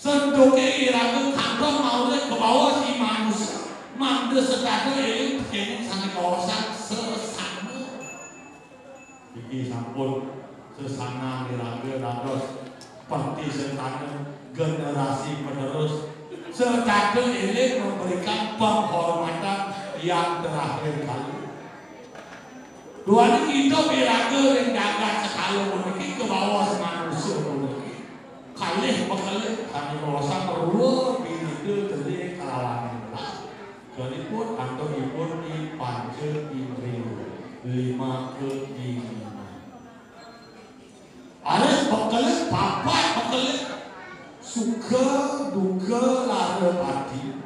Sentuke iraku kantong mau ke bawah si manusia. Mandu mandu sedado ini begini sangat kawasan sesana. Iki sampun sesana niraga dados seperti sesana generasi penerus. Sedado ini memberikan penghormatan yang terakhir kali. Dua ini hidup niraga yang jaga sekali memiliki ke bawah manusia memiliki. Kali bekalih kami kawasan perlu itu terdiri kelawan. Jadi pun atau ibun di panca indriyo 5 ke 5. Ares bekalih papat bekalih suka duka lara hati.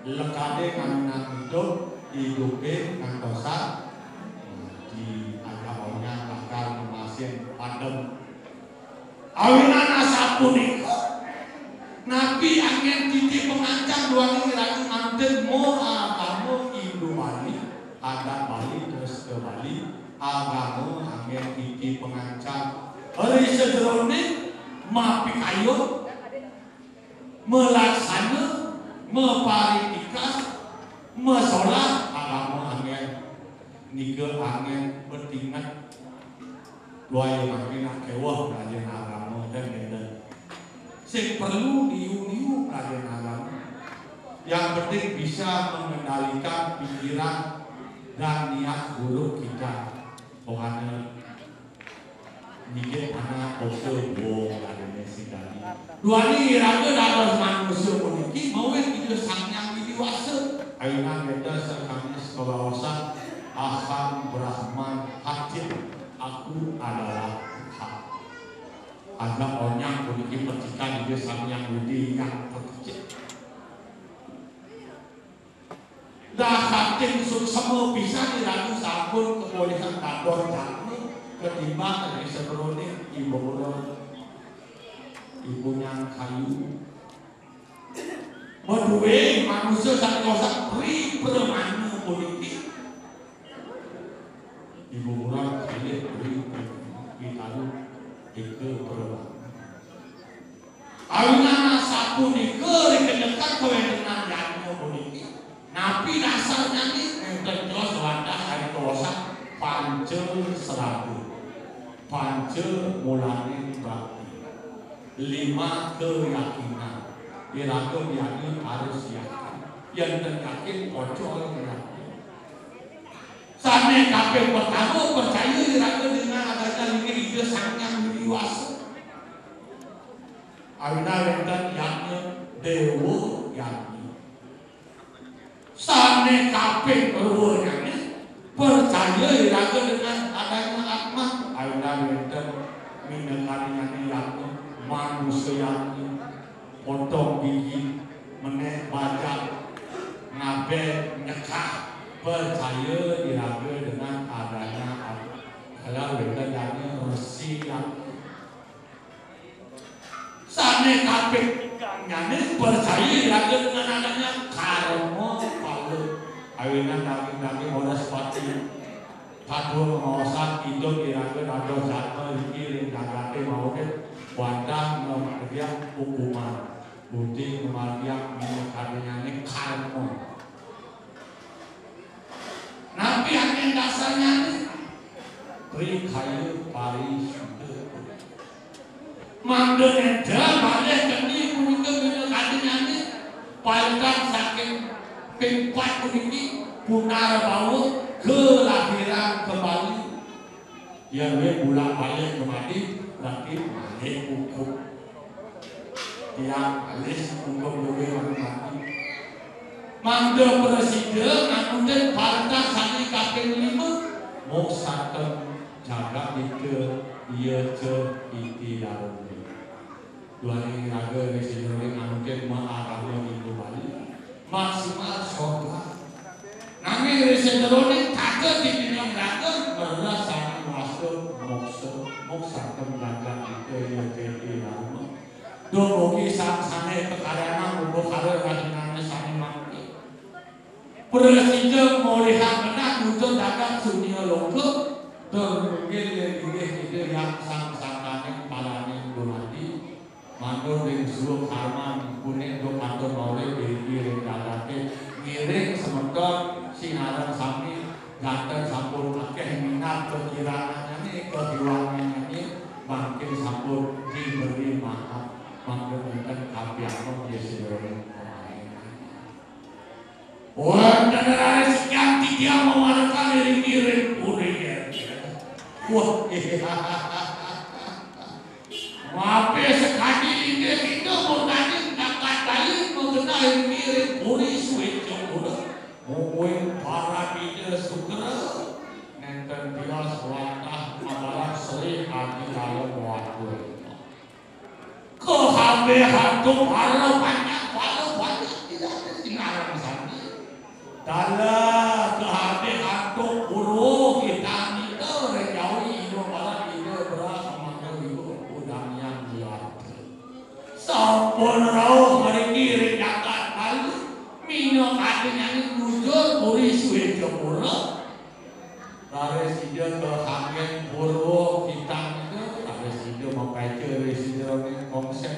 Lekade kangen hidupin kantosa di agaknya bakal memasin padam. Awinan asapu niko. Nabi angin titi pengancam dua ini lagi manten mo agama Hindu Bali ada Bali terus ke Bali agama angin titi pengancam hari sederhana mapi kayu melaksana meparikas mesolah agama angin nika angin bertingat dua yang makin kewah kajian agama dan beda. Yang perlu diu-diu kajian agama. Yang penting bisa mengendalikan pikiran dan niat buruk kita. Pokoknya dikit anak oke bohong kajian sikali. Dua ini raga dalam manusia memiliki mau itu sang yang dewasa. Aina beda sekali kebawasan Aham Brahman Hakim. Aku adalah hak. Agak orang memiliki percikan dia sang yang budi yang terkecil. Dah hakim semua bisa diragu sabun kebolehan kador jatuh ketimbang dari sebelumnya ibunya kayu. Berdua manusia sang kosak beri permana politik. Ibu murah saya beri kita itu perlu. Awalnya sapu nikah dikenalkan kewenangan yang politik. Nabi dasarnya ni terus wadah dari kawasan panca serabu, panca mulane bakti, 5 keyakinan. Diraga yakin harus yakin, yang teryakin pocol yakin. Sampai kafe pertama percaya diraga dengan adanya ini dia sangat dewasa. Awina wentan yaknya dewa yakni. Sampai kafe kedua yakni percaya diraga dengan adanya atma. Awina wentan minangkali yakni manusia yakni potong gigi menek baca ngabe nyekah. Percaya diraga dengan adanya kalau kita jadi resi yang sana kafe yang percaya diraga dengan adanya karma palu awinan daging orang sepati padu mengawasan hidup diraga ada jatuh dikirim dagate mau ke wadah mengerjakan hukuman budi kemudian adanya ini karma. Nabi yang dasarnya ini beri kayu pari sudah mandor eda balik kini kuning kadinya ini palkan saking pempat ini punar bau kelahiran kembali yang bolak balik kembali berarti balik hukum yang alis hukum lebih mati. Mangga presiden kemudian partai sani kaping 5 mau satem jaga itu ia ke iti dalam dua ini raga presiden kemudian mengagama itu Bali maksimal sholat nangis presiden kagak di bidang raga beras sani masuk moksa jaga itu ia ke iti dalam dua bogi sani pekaryanan untuk hari kadang-kadang sani presiden melihat benar untuk dagang dunia lokal tergilih-gilih itu yang sang-sangkanya palanya dumati mandor dan suruh karman kuning do kantor maulid dikirim datake ngiring semeton sinareng sami gaten sampun akeh minat kekirangannya kehilangannya makin sampun diberi maaf makin enten kapianon yesidoro wonten sekian tiga mewarkan iring-iring puri ya wah mape sekali ini kita mengaji dapat balik mengenal iring-iring puri suwe jomblo mungkin para bida sukra nenten bias wantah mabarak seri hati dalam waktu kehabehan tu walau banyak tidak ada sinarang sandi dalam kehabehan tu buru kita itu rejawi itu malah bida berasa maka itu udang yang liar sampun rauh meriki rejakan malu minum hatinya ini jujur puri suwe jempura lari sida ke hangen purwo kita itu lari sida membaca sida ini konsep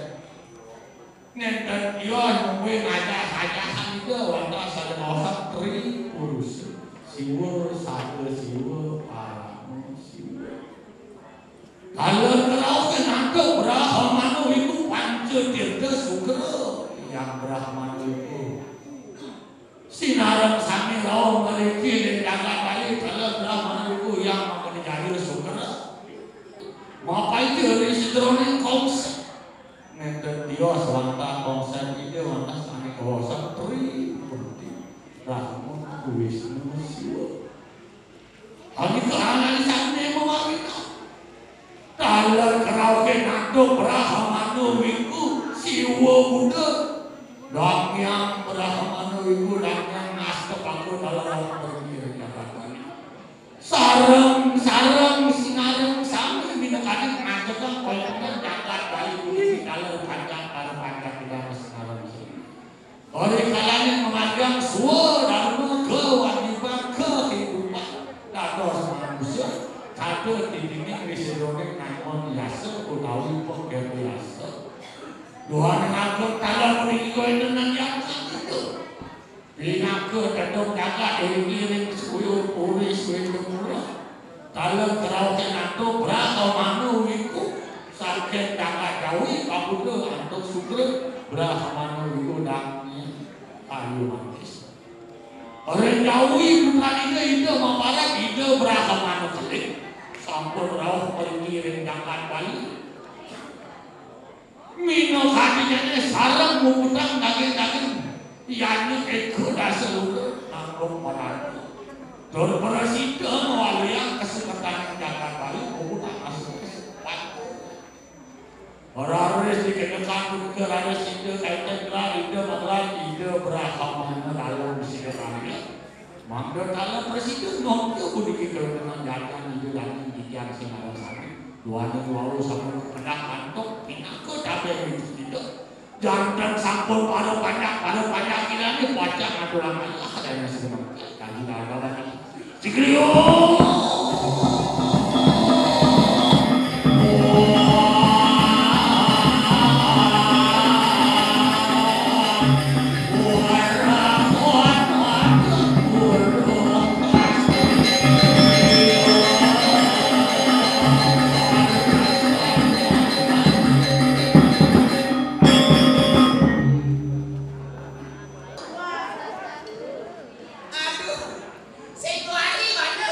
nenten dia mungkin ngajak-ngajakan itu wanda sada orang tri urus siwa satu siwa paramu siwa kalau kenapa Brahmana itu pancatirta sukra yang Brahmana itu sinarang sami rau mereka dan jaga balik kalau Brahmana itu yang menjadi sukra maka itu dari sidroning konsep nenten dia selangkah konsep itu wanda sami konsep tri berarti Brahmana Wisnu Siwa kami kerangan sami mewawina kalau kerauke nado Brahmana itu Siwa Buddha dan yang Brahmana itu dan yang naskep aku dalam pergi Jakarta sarang sinarang sami binakading ngajakan kolongan Jakarta itu dalam panjang tidak sinarang oleh kalanya memegang suara kewajiban kehidupan dados manusia kado dindingnya risidone naimon yasa utawi pekerjasa Tuhan ngaku kalau mereka itu yang itu binaku tetap jaga iring-iring suyu puri suyu murah kalau kerauke nanto berapa manu itu sakit jaga jawi kabudu antuk sukre berapa manu itu dangnya kayu manis orang jawi bukan itu membarak itu berapa manu kelik sampun rauh iring-iring jaga balik minum hatinya sarang mengutang daging-daging yang ikut seluruh tanggung perang dan berasida melalui yang kesempatan jaga balik mengutang asal kesempatan orang-orang dikenakan ke raya sida kaitan gelar ide mengelar ide beragama dalam sida kami maka dalam presiden nongke kudik dengan jalan ide dan dikian sinarang sami Duanya walau sampun kepedak mantuk pinaku tapi itu jantan sampun pada banyak kira ini baca ngatulang ayah dan sebenarnya kaji dalam Cikriyo Aduh, situasi mana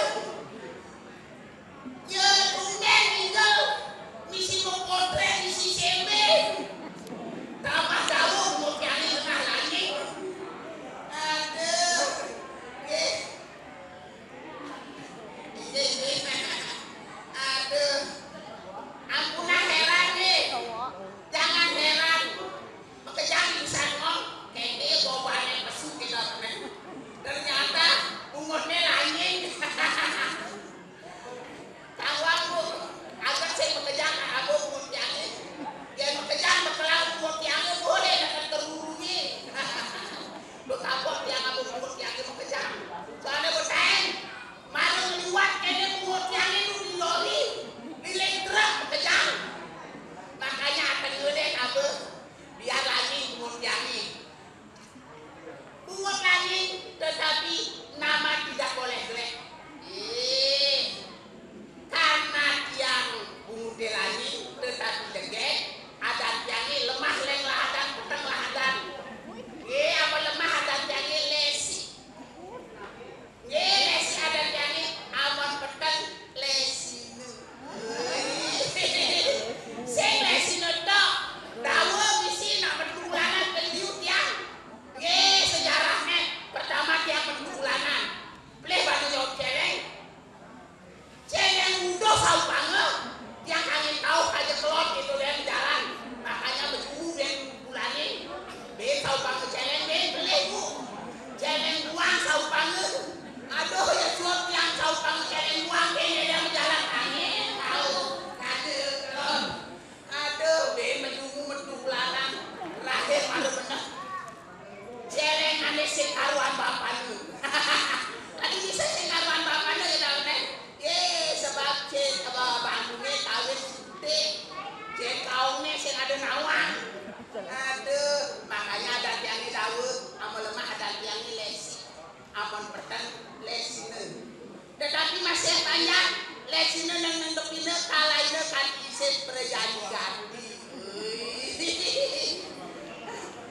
lesine. Tetapi masih banyak lesine nang nendepine kalaine kan isih prejani ganti.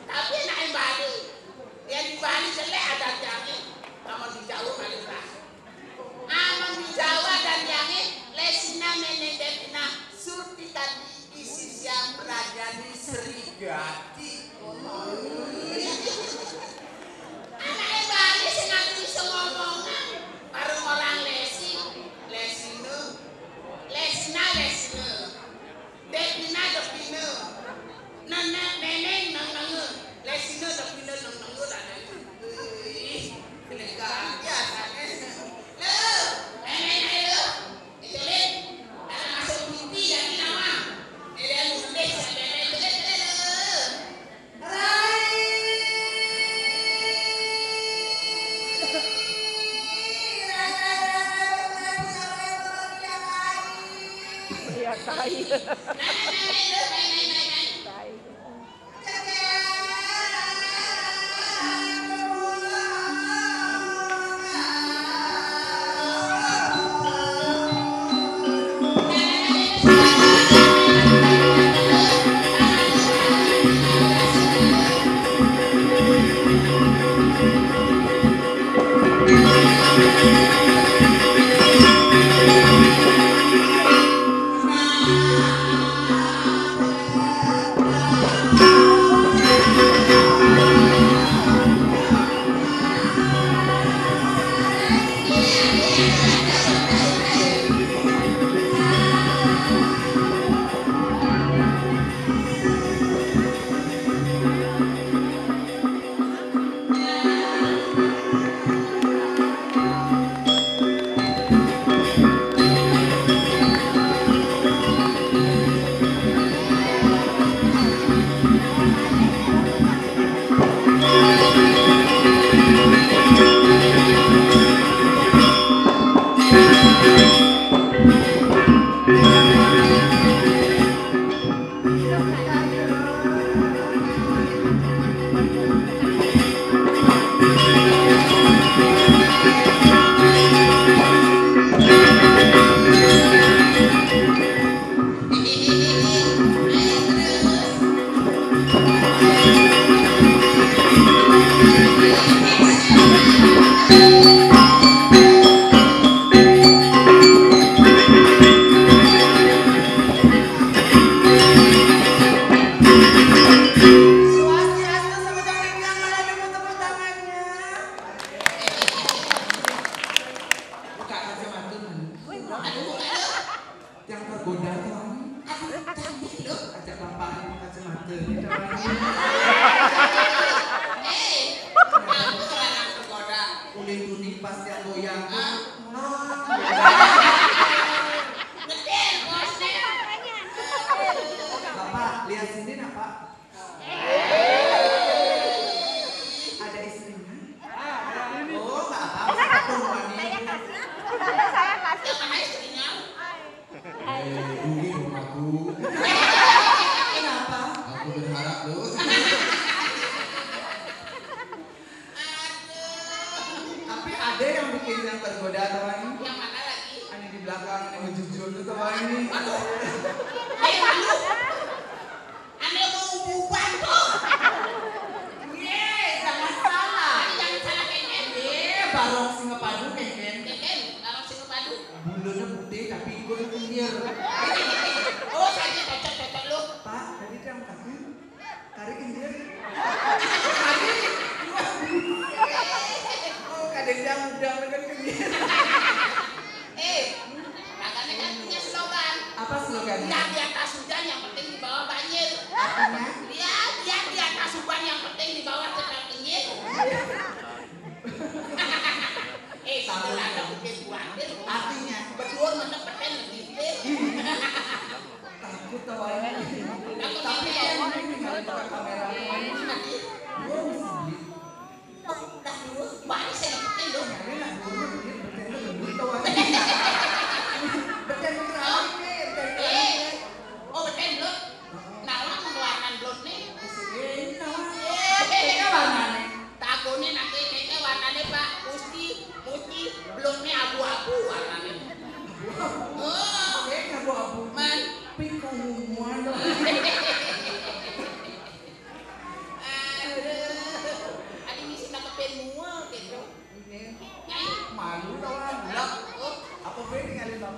Tapi nek Bali, yang di Bali jelek ada jange, aman di Jawa paling lah. Aman di Jawa dan jange lesina menendepina surti tadi isi siang Pradani Serigati. Anak Bali sing ngerti bisa ngomongan karo orang lesine, depina depine, neneng nang lesine depine nang dan Legal biasa kan. Nenek ayo. Itu lihat. Ada masuk binti jadi nama. Dia nulis itu. Iya, tai.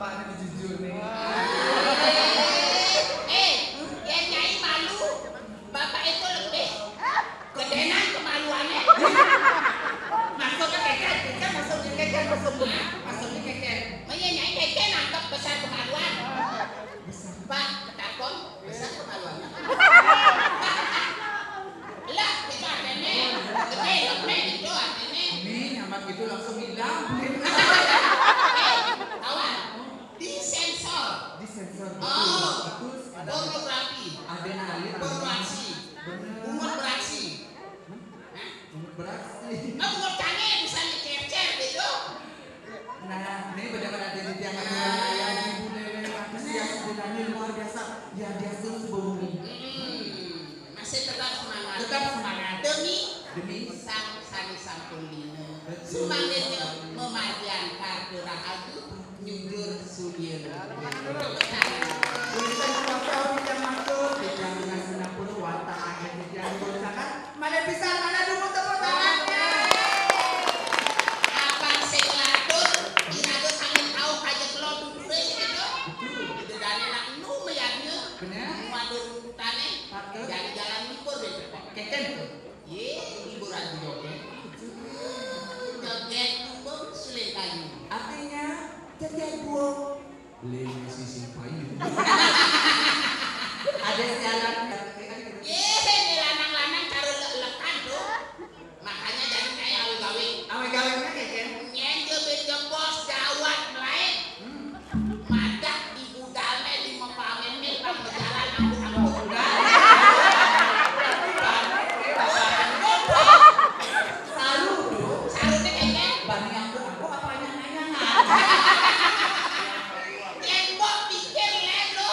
bapaknya jujur nih. Ya Nyai malu. Bapak itu lebih gedenan kemaluannya. Masuknya keken, masuknya keken. Makanya Nyai keken nangkep besar kemaluan. Pak, ketakon besar kemaluannya. Lah, itu artinya gede itu artinya. Ini nyaman gitu langsung hilang. Kawan, disensor. Disensor. Oh, Betul. pornografi, Ada alir. pornografi, bungut beraksi. Beraksi. Bungut canggih bisa dicecer gitu. Nah, ini benar-benar jadi tiang yang ibu nenek antusias dengan luar biasa. Ya dia bumi. Masih tetap semangat. Tetap semangat. Demi Sang Sani Sampulina. Semangatnya memadyan kartu rahayu nyunjur sudir. Tulisan foto tidak masuk, tidak dengan senapur watak akhir tidak dibocakan. Mana bisa, mana dulu tepuk tangannya. Apa sing ngatur, inatur angin tahu kaje kelo dudure gitu. Itu dane nak nu meyarnya. Benar. Waduh runtutane. Patut. Jalan libur deh. Keken tuh. Ye, liburan joget. Joget tumbang sulit kayu. Artinya jadi buah. Lima sisi payu. Ada siaran. Ye, ini lanang-lanang karo lekan tuh. Makanya jadi kayak awi-gawi. Awe-gawenya keken. Nyenje bejo bos jawat melain. Madak di budalnya di mepamen nih pang berjalan angkut-angkut. Sarune kayaknya Banding aku apanya nanya. yang mbok pikir lelo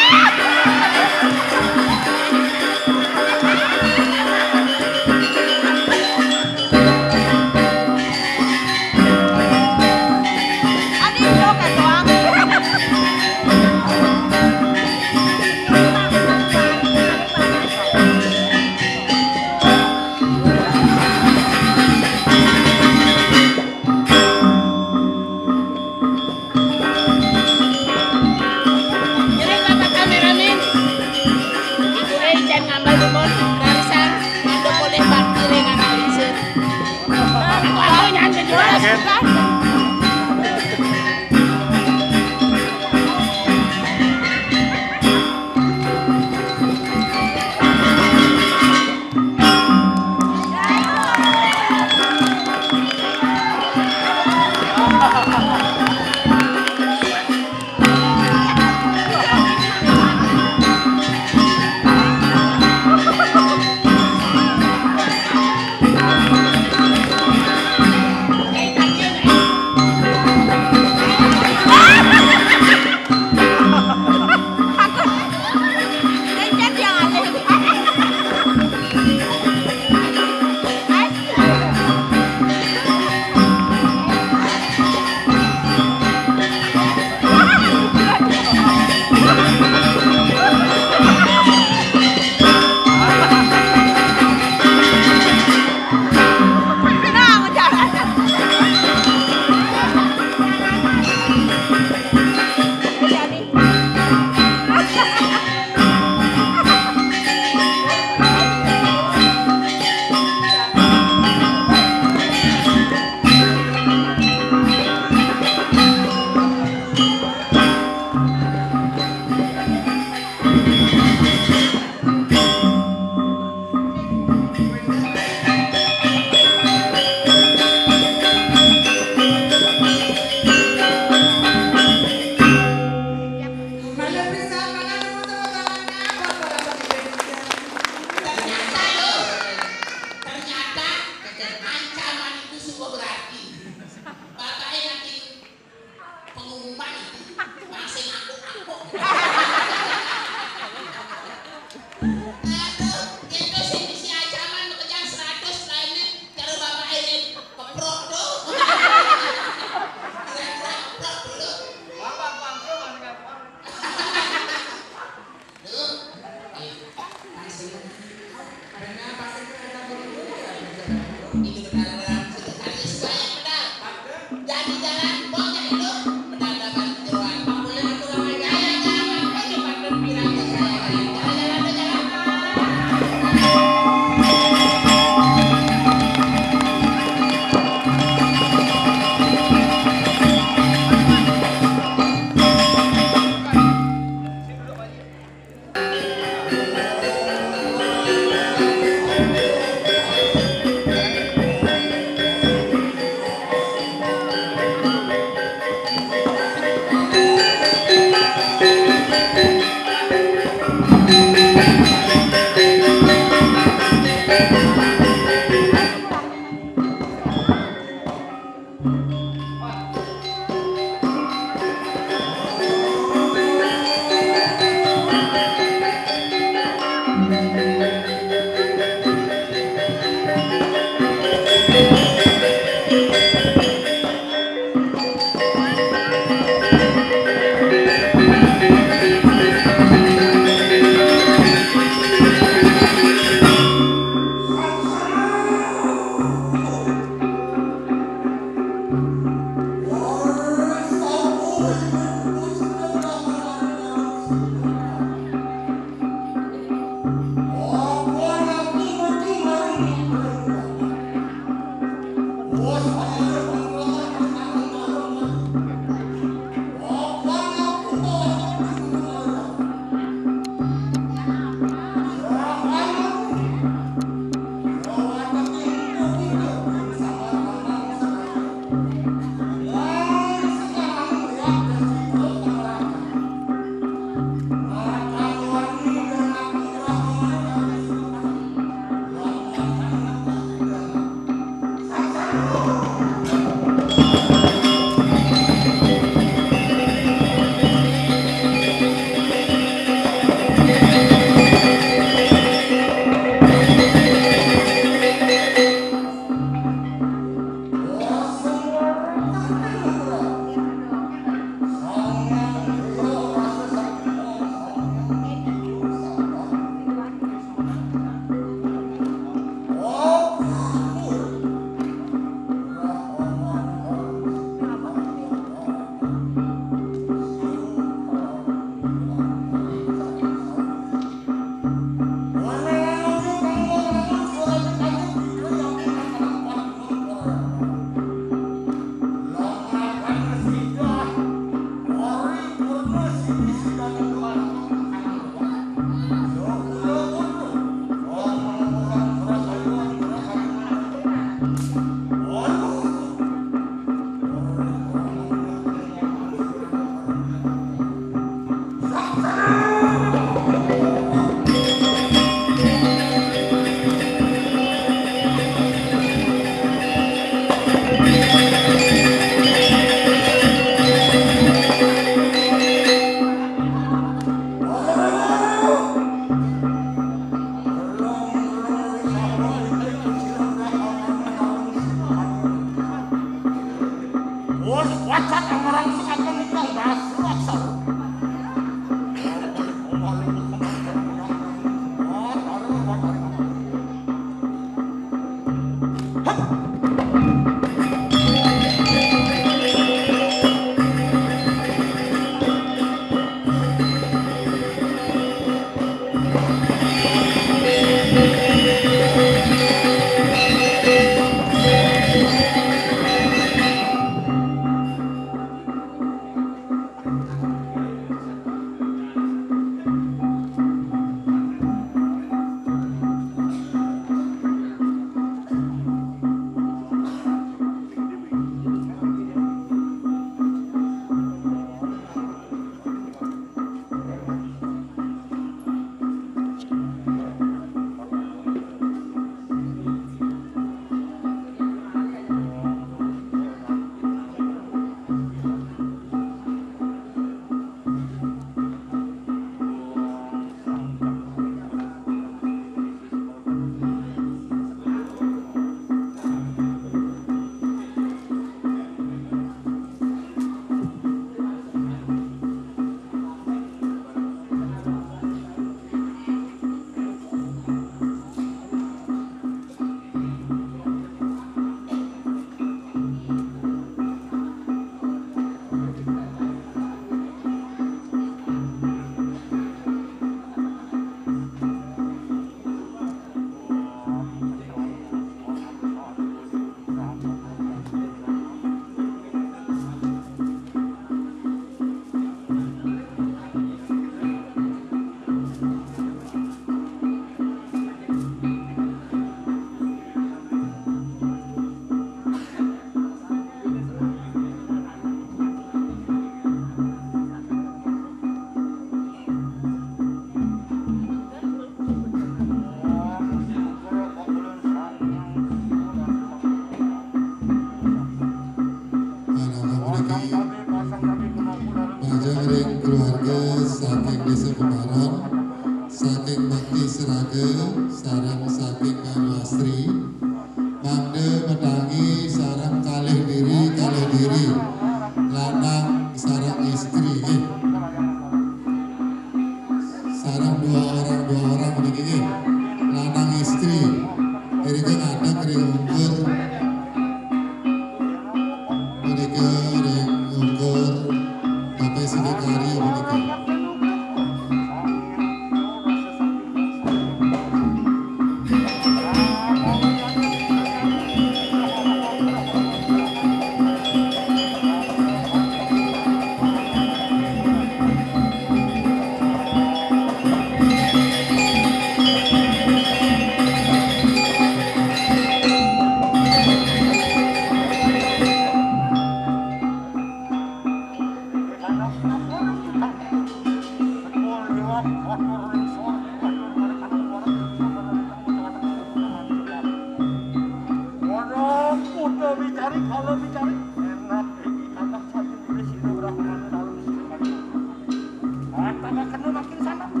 Makin sana